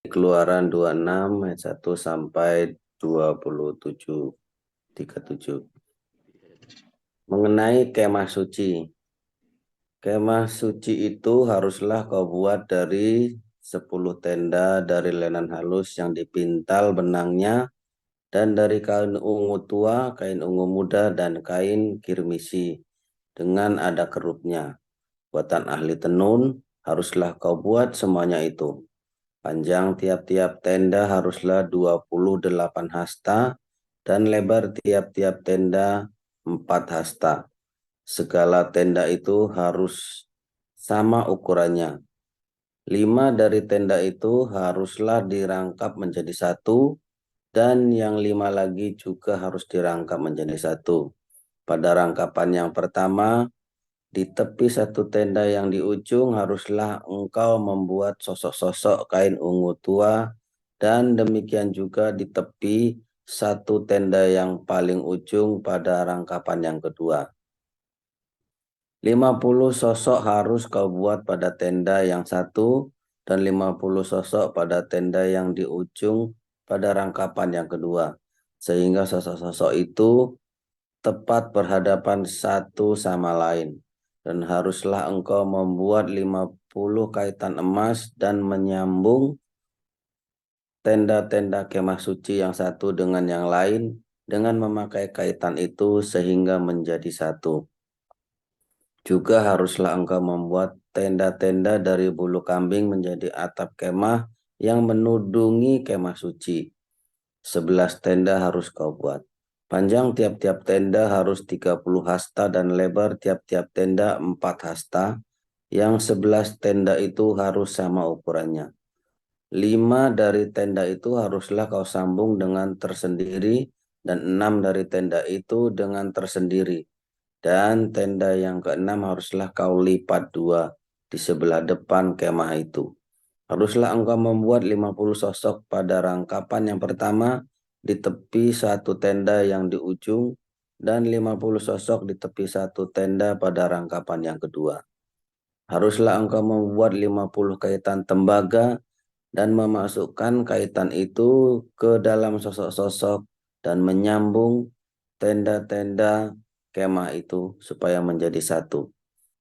Keluaran 26 ayat 1 sampai 27, 37. Mengenai kemah suci. Kemah suci itu haruslah kau buat dari 10 tenda dari lenan halus yang dipintal benangnya dan dari kain ungu tua, kain ungu muda, dan kain kirmisi dengan ada kerupnya. Buatan ahli tenun haruslah kau buat semuanya itu. Panjang tiap-tiap tenda haruslah 28 hasta dan lebar tiap-tiap tenda 4 hasta. Segala tenda itu harus sama ukurannya. 5 dari tenda itu haruslah dirangkap menjadi satu dan yang 5 lagi juga harus dirangkap menjadi satu. Pada rangkapan yang pertama, di tepi satu tenda yang di ujung haruslah engkau membuat sosok-sosok kain ungu tua dan demikian juga di tepi satu tenda yang paling ujung pada rangkapan yang kedua. 50 sosok harus kau buat pada tenda yang satu dan 50 sosok pada tenda yang di ujung pada rangkapan yang kedua. Sehingga sosok-sosok itu tepat berhadapan satu sama lain. Dan haruslah engkau membuat 50 kaitan emas dan menyambung tenda-tenda kemah suci yang satu dengan yang lain dengan memakai kaitan itu sehingga menjadi satu. Juga haruslah engkau membuat tenda-tenda dari bulu kambing menjadi atap kemah yang menudungi kemah suci. 11 tenda harus kau buat. Panjang tiap-tiap tenda harus 30 hasta dan lebar tiap-tiap tenda 4 hasta. Yang 11 tenda itu harus sama ukurannya. 5 dari tenda itu haruslah kau sambung dengan tersendiri dan 6 dari tenda itu dengan tersendiri. Dan tenda yang keenam haruslah kau lipat 2 di sebelah depan kemah itu. Haruslah engkau membuat 50 sosok pada rangkapan yang pertama di tepi satu tenda yang di ujung dan 50 sosok di tepi satu tenda pada rangkapan yang kedua. Haruslah engkau membuat 50 kaitan tembaga dan memasukkan kaitan itu ke dalam sosok-sosok dan menyambung tenda-tenda kemah itu supaya menjadi satu.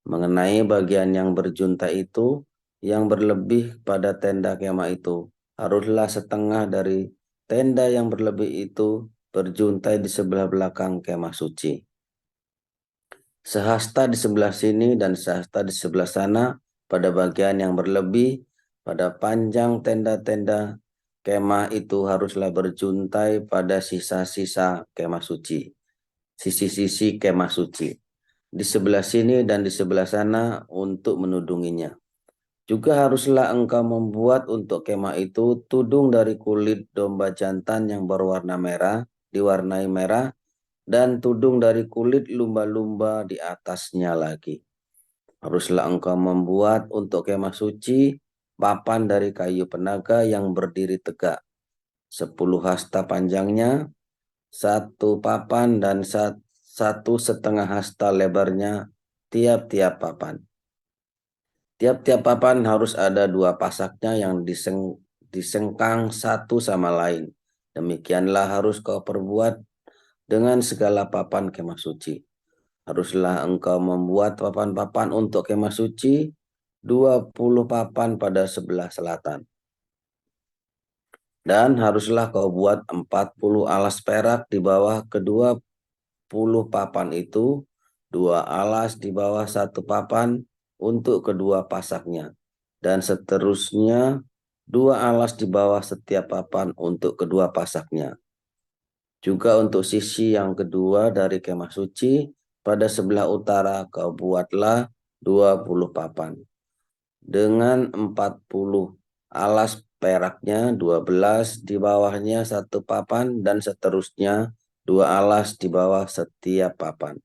Mengenai bagian yang berjunta itu, yang berlebih pada tenda kemah itu, haruslah setengah dari tenda yang berlebih itu berjuntai di sebelah belakang kemah suci. Sehasta di sebelah sini dan sehasta di sebelah sana pada bagian yang berlebih, pada panjang tenda-tenda kemah itu haruslah berjuntai pada sisa-sisa kemah suci. Sisi-sisi kemah suci. Di sebelah sini dan di sebelah sana untuk menudunginya. Juga haruslah engkau membuat untuk kemah itu tudung dari kulit domba jantan yang berwarna merah, diwarnai merah, dan tudung dari kulit lumba-lumba di atasnya lagi. Haruslah engkau membuat untuk kemah suci papan dari kayu penaga yang berdiri tegak. 10 hasta panjangnya, satu papan dan 1,5 hasta lebarnya tiap-tiap papan. Tiap-tiap papan harus ada 2 pasaknya yang disengkang satu sama lain. Demikianlah harus kau perbuat dengan segala papan kemah suci. Haruslah engkau membuat papan-papan untuk kemah suci, 20 papan pada sebelah selatan. Dan haruslah kau buat 40 alas perak di bawah kedua 10 papan itu, 2 alas di bawah satu papan untuk kedua pasaknya, dan seterusnya 2 alas di bawah setiap papan untuk kedua pasaknya. Juga untuk sisi yang kedua dari kemah suci, pada sebelah utara kau buatlah 20 papan. Dengan 40 alas peraknya 12 di bawahnya satu papan dan seterusnya 2 alas di bawah setiap papan.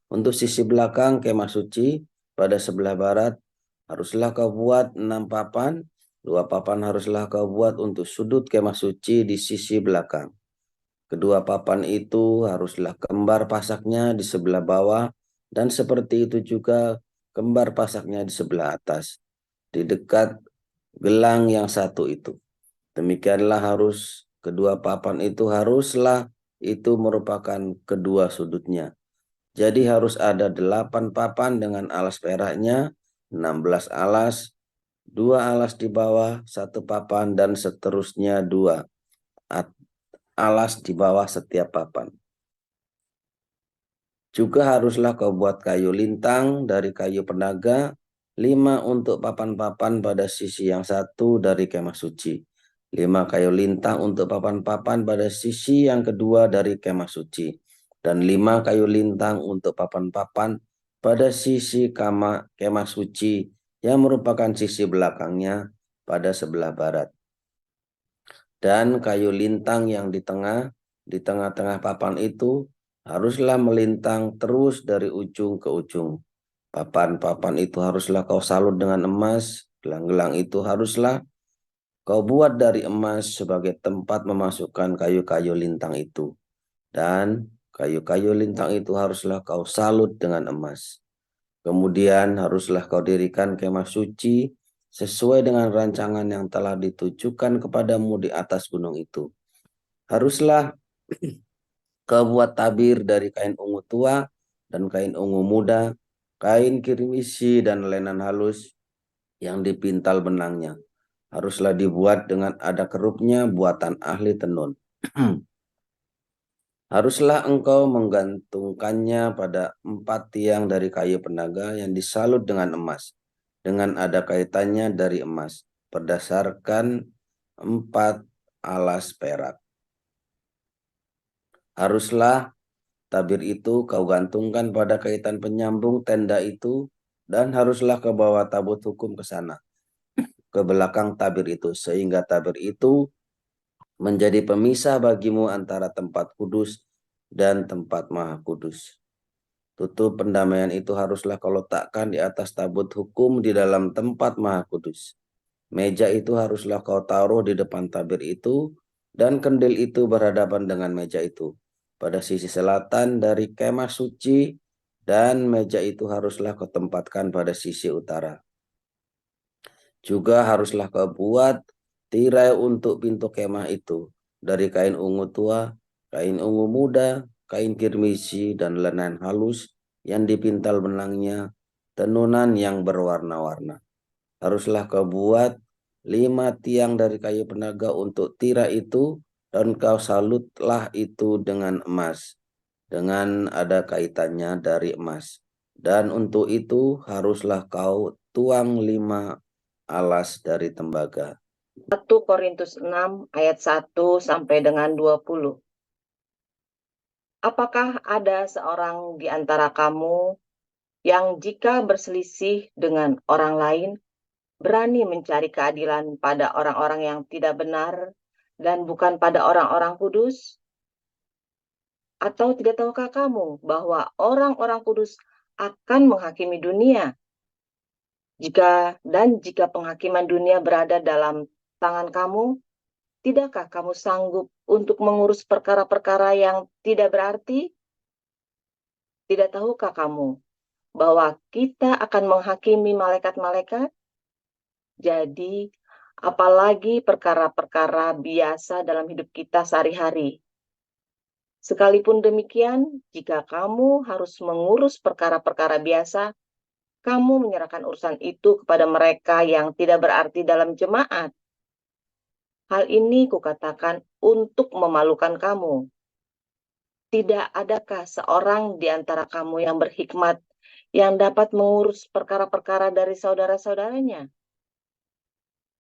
Untuk sisi belakang kemah suci pada sebelah barat haruslah kau buat 6 papan. 2 papan haruslah kau buat untuk sudut kemah suci di sisi belakang. Kedua papan itu haruslah kembar pasaknya di sebelah bawah dan seperti itu juga kembar pasaknya di sebelah atas, di dekat gelang yang satu itu. Demikianlah harus kedua papan itu haruslah itu merupakan kedua sudutnya. Jadi harus ada 8 papan dengan alas peraknya, 16 alas, 2 alas di bawah, 1 papan, dan seterusnya 2 alas di bawah setiap papan. Juga haruslah kau buat kayu lintang dari kayu penaga, 5 untuk papan-papan pada sisi yang satu dari kemah suci. 5 kayu lintang untuk papan-papan pada sisi yang kedua dari kemah suci. Dan 5 kayu lintang untuk papan-papan pada sisi kemah suci yang merupakan sisi belakangnya pada sebelah barat. Dan kayu lintang yang di tengah-tengah papan itu haruslah melintang terus dari ujung ke ujung. Papan-papan itu haruslah kau salut dengan emas, gelang-gelang itu haruslah kau buat dari emas sebagai tempat memasukkan kayu-kayu lintang itu. Dan kayu-kayu lintang itu haruslah kau salut dengan emas. Kemudian haruslah kau dirikan kemah suci sesuai dengan rancangan yang telah ditujukan kepadamu di atas gunung itu. Haruslah kau buat tabir dari kain ungu tua dan kain ungu muda, kain kirmisi dan lenan halus yang dipintal benangnya. Haruslah dibuat dengan ada kerupnya buatan ahli tenun. Haruslah engkau menggantungkannya pada 4 tiang dari kayu penaga yang disalut dengan emas, dengan ada kaitannya dari emas, berdasarkan 4 alas perak. Haruslah tabir itu kau gantungkan pada kaitan penyambung tenda itu, dan haruslah kau bawa tabut hukum ke sana, ke belakang tabir itu, sehingga tabir itu menjadi pemisah bagimu antara tempat kudus dan tempat maha kudus. Tutup pendamaian itu haruslah kau letakkan di atas tabut hukum di dalam tempat maha kudus. Meja itu haruslah kau taruh di depan tabir itu, dan kendil itu berhadapan dengan meja itu pada sisi selatan dari kemah suci, dan meja itu haruslah kau tempatkan pada sisi utara. Juga haruslah kau buat tirai untuk pintu kemah itu dari kain ungu tua, kain ungu muda, kain kirmisi, dan lenan halus yang dipintal benangnya, tenunan yang berwarna-warna. Haruslah kau buat 5 tiang dari kayu penaga untuk tirai itu, dan kau salutlah itu dengan emas, dengan ada kaitannya dari emas. Dan untuk itu haruslah kau tuang 5 alas dari tembaga. 1 Korintus 6 ayat 1 sampai dengan 20. Apakah ada seorang di antara kamu yang jika berselisih dengan orang lain berani mencari keadilan pada orang-orang yang tidak benar dan bukan pada orang-orang kudus? Atau tidak tahukah kamu bahwa orang-orang kudus akan menghakimi dunia? Jika penghakiman dunia berada dalam tangan kamu, tidakkah kamu sanggup untuk mengurus perkara-perkara yang tidak berarti? Tidak tahukah kamu bahwa kita akan menghakimi malaikat-malaikat? Jadi, apalagi perkara-perkara biasa dalam hidup kita sehari-hari. Sekalipun demikian, jika kamu harus mengurus perkara-perkara biasa, kamu menyerahkan urusan itu kepada mereka yang tidak berarti dalam jemaat. Hal ini kukatakan untuk memalukan kamu. Tidak adakah seorang di antara kamu yang berhikmat yang dapat mengurus perkara-perkara dari saudara-saudaranya?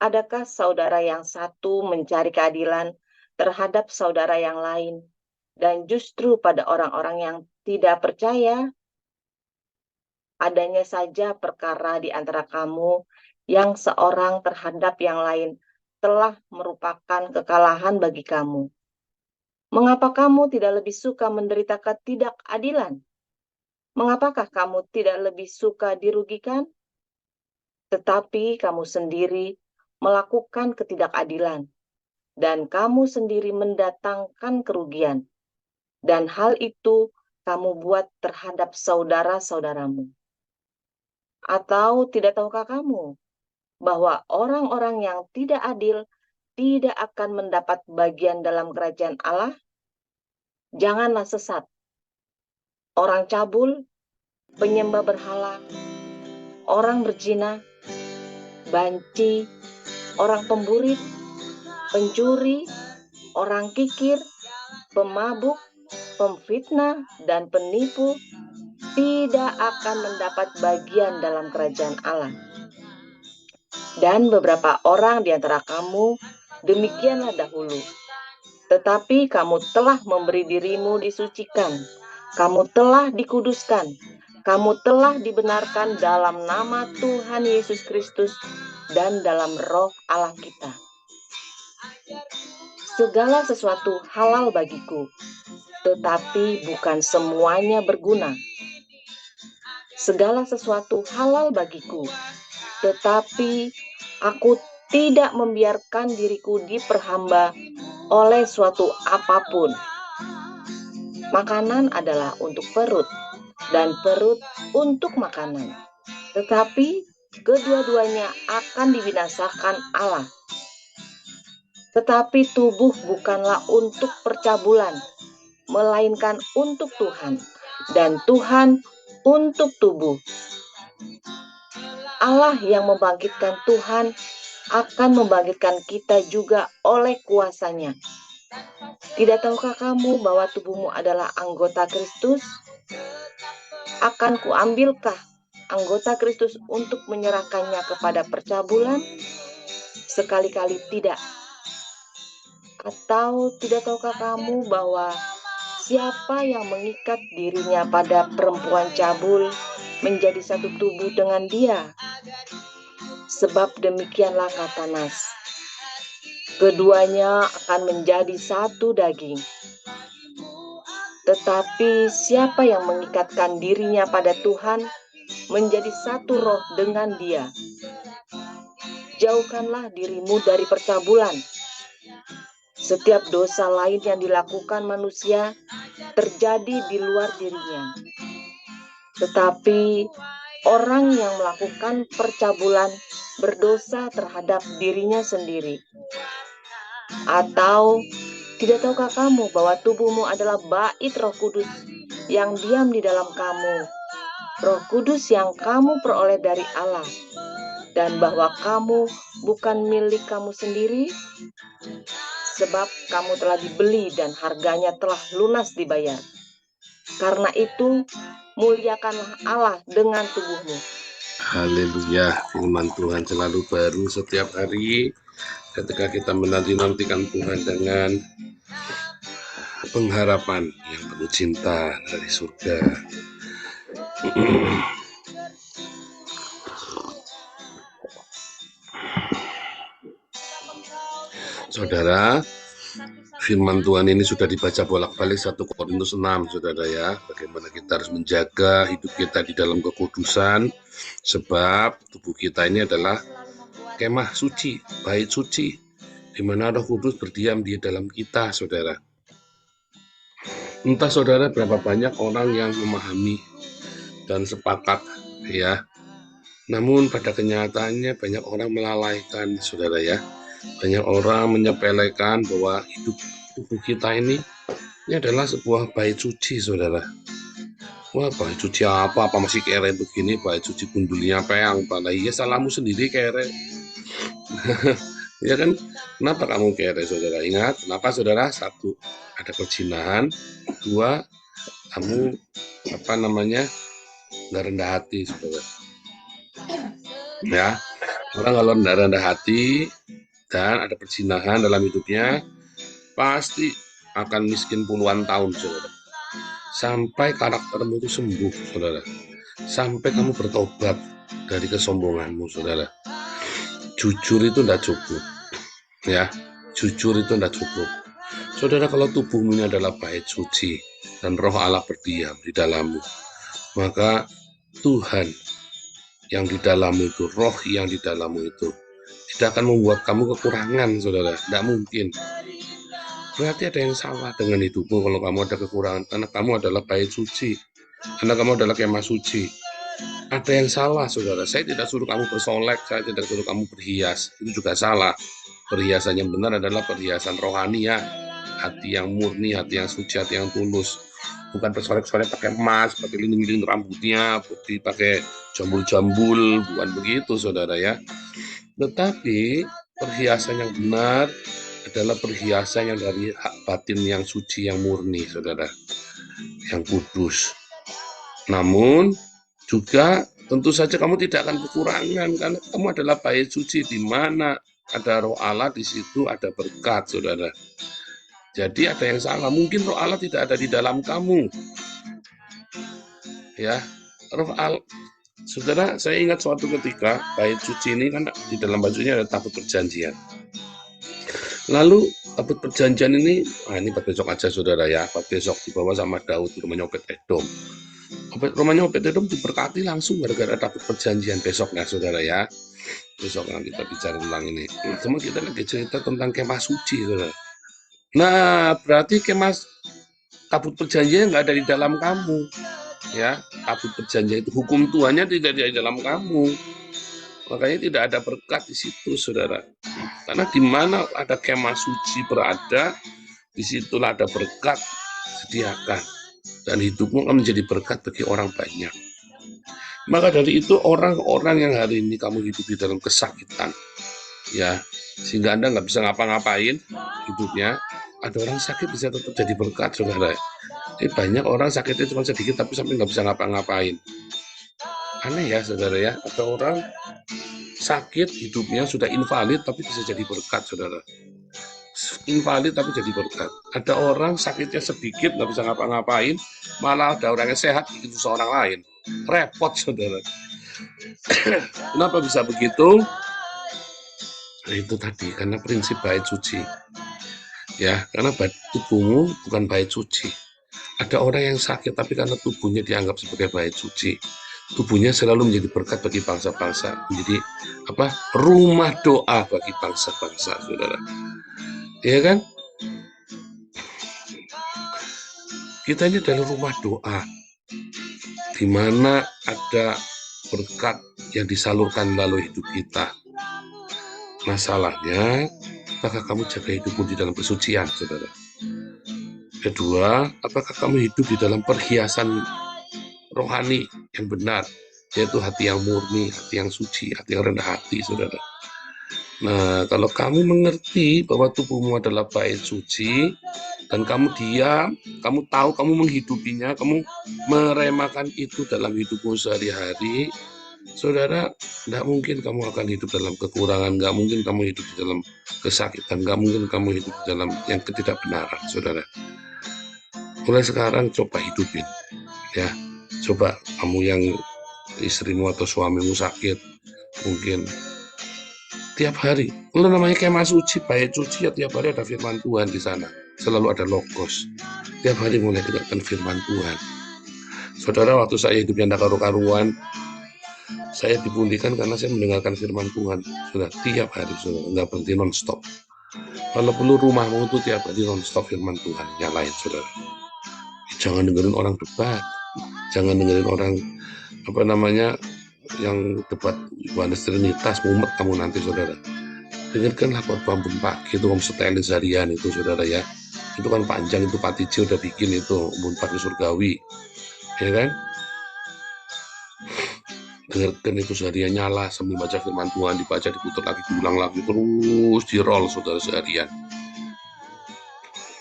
Adakah saudara yang satu mencari keadilan terhadap saudara yang lain, dan justru pada orang-orang yang tidak percaya? Adanya saja perkara di antara kamu yang seorang terhadap yang lain telah merupakan kekalahan bagi kamu. Mengapa kamu tidak lebih suka menderita ketidakadilan? Mengapakah kamu tidak lebih suka dirugikan? Tetapi kamu sendiri melakukan ketidakadilan, dan kamu sendiri mendatangkan kerugian. Dan hal itu kamu buat terhadap saudara-saudaramu. Atau tidak tahukah kamu bahwa orang-orang yang tidak adil tidak akan mendapat bagian dalam kerajaan Allah? Janganlah sesat. Orang cabul, penyembah berhala, orang berzina, banci, orang pemburit, pencuri, orang kikir, pemabuk, pemfitnah, dan penipu tidak akan mendapat bagian dalam kerajaan Allah. Dan beberapa orang di antara kamu demikianlah dahulu. Tetapi kamu telah memberi dirimu disucikan, kamu telah dikuduskan, kamu telah dibenarkan dalam nama Tuhan Yesus Kristus dan dalam roh Allah kita. Segala sesuatu halal bagiku, tetapi bukan semuanya berguna. Segala sesuatu halal bagiku, tetapi aku tidak membiarkan diriku diperhamba oleh suatu apapun. Makanan adalah untuk perut, dan perut untuk makanan. Tetapi kedua-duanya akan dibinasakan Allah. Tetapi tubuh bukanlah untuk percabulan, melainkan untuk Tuhan, dan Tuhan untuk tubuh. Allah yang membangkitkan Tuhan akan membangkitkan kita juga oleh kuasa-Nya. Tidak tahukah kamu bahwa tubuhmu adalah anggota Kristus? Akan kuambilkah anggota Kristus untuk menyerahkannya kepada percabulan? Sekali-kali tidak. Atau tidak tahukah kamu bahwa siapa yang mengikat dirinya pada perempuan cabul menjadi satu tubuh dengan dia? Sebab demikianlah kata Nas, keduanya akan menjadi satu daging. Tetapi siapa yang mengikatkan dirinya pada Tuhan menjadi satu roh dengan dia. Jauhkanlah dirimu dari percabulan. Setiap dosa lain yang dilakukan manusia terjadi di luar dirinya. Tetapi orang yang melakukan percabulan berdosa terhadap dirinya sendiri. Atau tidak tahukah kamu bahwa tubuhmu adalah bait Roh Kudus yang diam di dalam kamu, Roh Kudus yang kamu peroleh dari Allah, dan bahwa kamu bukan milik kamu sendiri, sebab kamu telah dibeli dan harganya telah lunas dibayar. Karena itu, muliakanlah Allah dengan tubuhmu. Haleluya, firman Tuhan selalu baru setiap hari ketika kita menanti-nantikan Tuhan dengan pengharapan yang penuh cinta dari surga. Saudara, firman Tuhan ini sudah dibaca bolak-balik 1 Korintus 6, saudara ya. Bagaimana kita harus menjaga hidup kita di dalam kekudusan, sebab tubuh kita ini adalah kemah suci, bait suci, di mana Roh Kudus berdiam di dalam kita, saudara. Entah saudara berapa banyak orang yang memahami dan sepakat, ya. Namun pada kenyataannya banyak orang melalaikan, saudara ya. Banyak orang menyepelekan bahwa hidup tubuh kita ini adalah sebuah bait suci, saudara. Wah, bait suci apa masih kere begini, bait suci gundulnya peang, pada iya salahmu sendiri kere. Ya kan, kenapa kamu kere, saudara? Ingat, kenapa saudara? Satu, ada perzinahan. Dua, kamu nggak rendah hati, saudara. Ya, orang kalau rendah hati dan ada perzinahan dalam hidupnya, pasti akan miskin puluhan tahun, saudara. Sampai karaktermu itu sembuh, saudara. Sampai kamu bertobat dari kesombonganmu, saudara. Jujur itu tidak cukup, ya. Jujur itu tidak cukup. Saudara, kalau tubuhmu ini adalah bait suci dan Roh Allah berdiam di dalammu, maka Tuhan yang di dalammu itu, Roh yang di dalammu itu tidak akan membuat kamu kekurangan, saudara. Tidak mungkin. Berarti ada yang salah dengan hidupmu kalau kamu ada kekurangan, karena kamu adalah bait suci, karena kamu adalah kemah suci. Ada yang salah, saudara. Saya tidak suruh kamu bersolek, saya tidak suruh kamu berhias, itu juga salah. Perhiasan yang benar adalah perhiasan rohani ya. Hati yang murni, hati yang suci, hati yang tulus. Bukan bersolek-solek pakai emas, pakai lilin-lilin rambutnya, putih pakai jambul-jambul, bukan begitu saudara ya. Tetapi perhiasan yang benar adalah perhiasan yang dari hak batin yang suci, yang murni saudara, yang kudus. Namun juga tentu saja kamu tidak akan kekurangan karena kamu adalah bait suci di mana ada roh Allah, di situ ada berkat saudara. Jadi ada yang salah, mungkin roh Allah tidak ada di dalam kamu. Ya, roh Allah. Saudara, saya ingat suatu ketika bait suci ini kan di dalam bajunya ada tabut perjanjian. Lalu tabut perjanjian ini buat besok aja saudara ya, buat besok dibawa sama Daud di rumahnya Obed-Edom. Rumahnya Obed-Edom diberkati langsung gara-gara tabut perjanjian besoknya saudara ya. Besok kita bicara tentang ini. Cuma kita lagi cerita tentang kemah suci saudara. Nah, berarti kemah tabut perjanjian nggak ada di dalam kamu. Ya, tabut perjanjian itu hukum Tuhannya tidak ada di dalam kamu. Makanya tidak ada berkat di situ, saudara. Karena di mana ada kemah suci berada, disitulah ada berkat sediakan. Dan hidupmu akan menjadi berkat bagi orang banyak. Maka dari itu orang-orang yang hari ini kamu hidup di dalam kesakitan, ya, sehingga Anda nggak bisa ngapa-ngapain hidupnya, ada orang sakit bisa tetap jadi berkat, saudara. Banyak orang sakitnya cuma sedikit tapi sampai nggak bisa ngapa-ngapain. Aneh ya, saudara ya. Ada orang sakit hidupnya sudah invalid tapi bisa jadi berkat, saudara. Invalid tapi jadi berkat. Ada orang sakitnya sedikit nggak bisa ngapa-ngapain, malah ada orang yang sehat bikin susah orang lain. Repot, saudara. Kenapa bisa begitu? Nah, itu tadi karena prinsip bait suci. Ya, karena tubuhmu bukan bait suci. Ada orang yang sakit tapi karena tubuhnya dianggap sebagai bait suci. Tubuhnya selalu menjadi berkat bagi bangsa-bangsa, menjadi rumah doa bagi bangsa-bangsa, saudara. Iya kan? Kita ini adalah rumah doa, di mana ada berkat yang disalurkan melalui hidup kita. Masalahnya, apakah kamu jaga hidupmu di dalam kesucian, saudara? Kedua, apakah kamu hidup di dalam perhiasan rohani yang benar, yaitu hati yang murni, hati yang suci, hati yang rendah hati, saudara. Nah, kalau kamu mengerti bahwa tubuhmu adalah bait suci, dan kamu diam, kamu tahu, kamu menghidupinya, kamu meremakan itu dalam hidupmu sehari-hari, saudara, nggak mungkin kamu akan hidup dalam kekurangan, nggak mungkin kamu hidup di dalam kesakitan, nggak mungkin kamu hidup di dalam yang ketidakbenaran, saudara. Mulai sekarang coba hidupin, ya. Coba kamu yang istrimu atau suamimu sakit, mungkin tiap hari, kalau namanya kemah suci, bait suci, ya tiap hari ada firman Tuhan di sana, selalu ada logos. Tiap hari mulai dengarkan firman Tuhan. Saudara, waktu saya hidupnya tidak karu-karuan, saya dipulihkan karena saya mendengarkan firman Tuhan. Sudah tiap hari, saudara, nggak berhenti non-stop. Kalau perlu rumahmu itu tiap hari non-stop firman Tuhan, nyalain, saudara. Jangan dengerin orang debat. Jangan dengerin orang yang debat Yohanes Trinitas, mumet kamu nanti, saudara. Dengarkanlah buat bangun pagi itu, setelin harian itu, saudara ya. Itu kan panjang, itu Pak Tiji udah bikin itu Unpad Surgawi, ya kan? Dengarkan itu seharian, nyala sambil baca firman Tuhan, dibaca, diputar lagi, diulang lagi, terus di roll, saudara, seharian.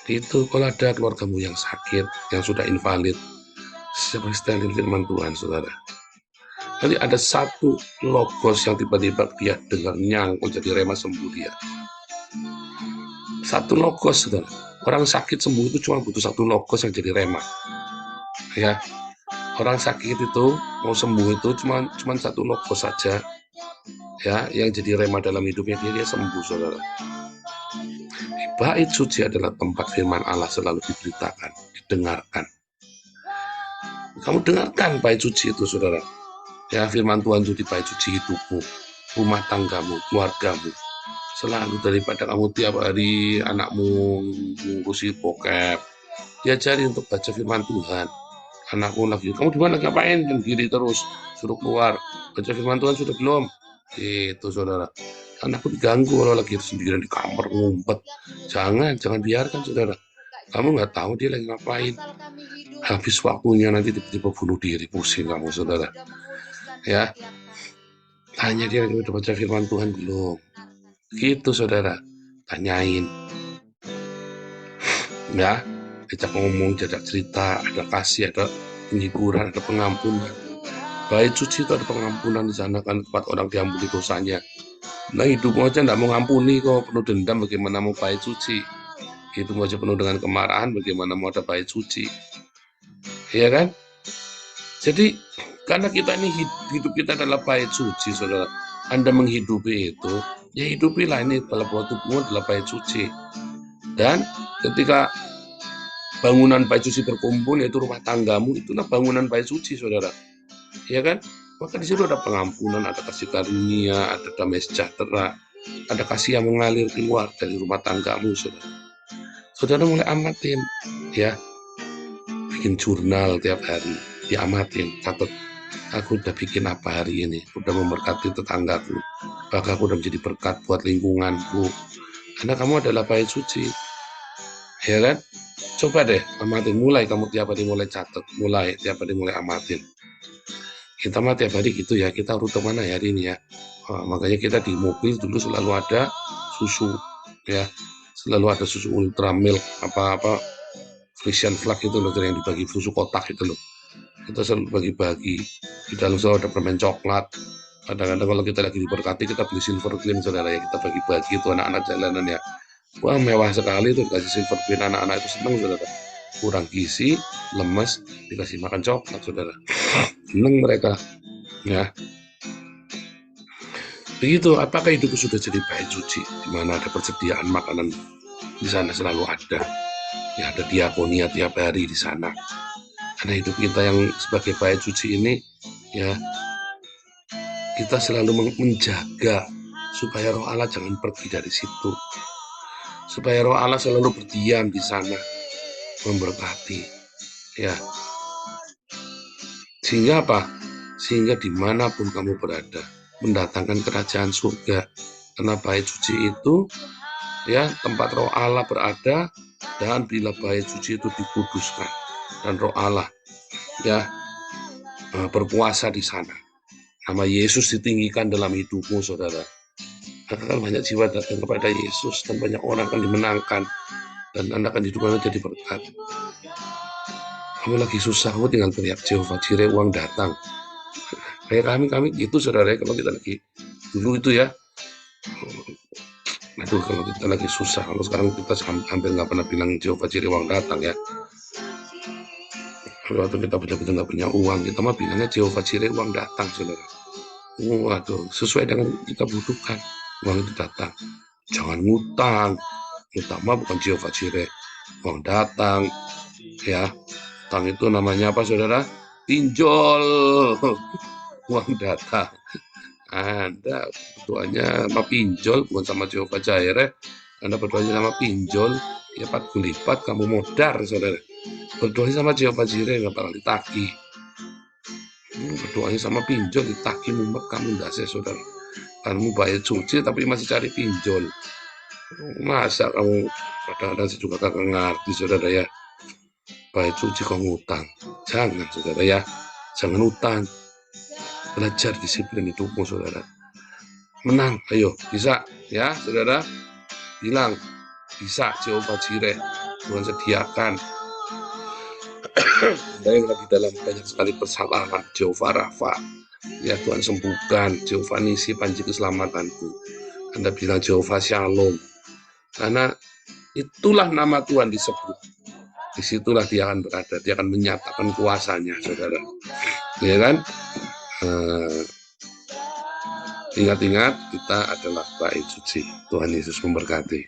Itu kalau ada keluargamu yang sakit, yang sudah invalid, siapa setelin firman Tuhan, saudara. Nanti ada satu logos yang tiba-tiba dia dengar nyangkul jadi rema sembuh dia. Satu logos, saudara. Orang sakit sembuh itu cuma butuh satu logos yang jadi rema. Ya, orang sakit itu mau sembuh itu cuma satu logos saja, ya, yang jadi rema dalam hidupnya dia sembuh, saudara. Bait suci adalah tempat firman Allah selalu diberitakan, didengarkan. Kamu dengarkan bait suci itu, saudara. Ya, firman Tuhan itu di bait suci hidupmu, rumah tanggamu, keluargamu. Selalu, daripada kamu tiap hari anakmu ngurusi bokep, diajari untuk baca firman Tuhan. Anakmu lagi, kamu di mana, ngapain? Dan diri terus, suruh keluar. Baca firman Tuhan sudah belum? Itu, saudara. Anakku diganggu kalau lagi sendirian di kamar ngumpet. Jangan biarkan saudara. Kamu nggak tahu dia lagi ngapain. Habis waktunya nanti tiba-tiba bunuh diri, pusing kamu saudara. Ya, tanya dia udah baca firman Tuhan belum. Gitu saudara, tanyain. Ya, diajak ngomong, diajak cerita, ada kasih, ada penghiburan, ada pengampunan. Bait suci itu ada pengampunan di sana kan, tempat orang diampuni dosanya. Nah, hidupmu aja nggak mau ngampuni kok, penuh dendam, bagaimana mau bait suci? Hidupmu aja penuh dengan kemarahan, bagaimana mau ada bait suci? Iya kan? Jadi, karena kita ini hidup kita adalah bait suci, saudara. Anda menghidupi itu, ya hidupilah ini bahwa tubuhmu adalah bait suci. Dan ketika bangunan bait suci berkumpul, yaitu rumah tanggamu, itulah bangunan bait suci, saudara. Iya kan? Maka di situ ada pengampunan, ada kasih karunia, ada damai sejahtera, ada kasih yang mengalir keluar dari rumah tanggamu, saudara. Saudara mulai amatin, ya, bikin jurnal tiap hari, diamatin, catat. Aku udah bikin apa hari ini, udah memberkati tetanggaku, bahkan aku udah menjadi berkat buat lingkunganku. Karena kamu adalah bait suci, ya kan? Coba deh amatin, mulai kamu tiap hari mulai catat, mulai tiap hari mulai amatin. Kita mah tiap hari gitu ya, kita rute mana ya hari ini ya. Makanya kita di mobil dulu selalu ada susu, ya, selalu ada susu ultra milk, apa Frisian flag itu loh, yang dibagi susu kotak itu loh. Kita selalu bagi-bagi. Di dalam selalu ada permen coklat. Kadang-kadang kalau kita lagi diberkati, kita beli silver clean, saudara ya, kita bagi-bagi itu anak-anak jalanan ya. Wah, mewah sekali tuh dikasih silver clean, anak-anak itu senang, saudara. Kurang gizi, lemes, dikasih makan coklat, saudara. Senang mereka, ya. Begitu, apakah hidupku sudah jadi bait suci, di mana ada persediaan makanan di sana selalu ada. Ya, ada diakonia tiap hari di sana. Karena hidup kita yang sebagai bait suci ini, ya, kita selalu menjaga supaya roh Allah jangan pergi dari situ. Supaya roh Allah selalu berdiam di sana, memberkati. Ya. Sehingga apa? Sehingga dimanapun kamu berada, mendatangkan kerajaan surga. Karena bait suci itu, ya, tempat roh Allah berada, dan bila bait suci itu dikuduskan dan roh Allah, ya, berpuasa di sana, nama Yesus ditinggikan dalam hidupmu, saudara. Akan banyak jiwa datang kepada Yesus dan banyak orang akan dimenangkan dan Anda akan hidupnya jadi berkat. Kamu lagi susah, kamu tinggal teriak Jehovah Jireh, uang datang. Kayak kami gitu, saudara, kalau kita lagi dulu itu ya, aduh, kalau kita lagi susah, kalau sekarang kita hampir nggak pernah bilang Jehovah Jireh, uang datang ya. Waktu kita benar-benar nggak punya uang, kita mah bilangnya Jehovah Jireh, uang datang, saudara. Waduh, sesuai dengan kita butuhkan, uang itu datang. Jangan ngutang, ngutang mah bukan Jehovah Jireh, uang datang, ya. Utang itu namanya apa, saudara? Pinjol, uang datang. Anda berdoanya sama pinjol, bukan sama Jehovah Jireh. Anda berdoanya sama pinjol, ya 4 kali lipat kamu modar, saudara. Berdoanya sama Jehovah Jireh nggak bakal ditagih. Berdoanya sama pinjol ditagih, mumet kamu ndak sih, saudara. Kamu bait suci tapi masih cari pinjol. Masa kamu, kadang-kadang saya juga kagak ngerti, saudara ya. Bait suci kok ngutang. Jangan, saudara ya. Jangan utang. Belajar disiplin hidupmu, saudara. Menang, ayo, bisa ya, saudara. Bilang, bisa Jehovah Jireh, Tuhan sediakan. Anda yang lagi dalam banyak sekali persalahan, Jehovah Rafa, ya, Tuhan sembuhkan. Jehovah Nisi, panji keselamatanku. Anda bilang Jehovah Shalom, karena itulah nama Tuhan disebut. Disitulah dia akan berada, dia akan menyatakan kuasanya, saudara. Ya kan? Ingat-ingat, kita adalah bait suci. Tuhan Yesus memberkati.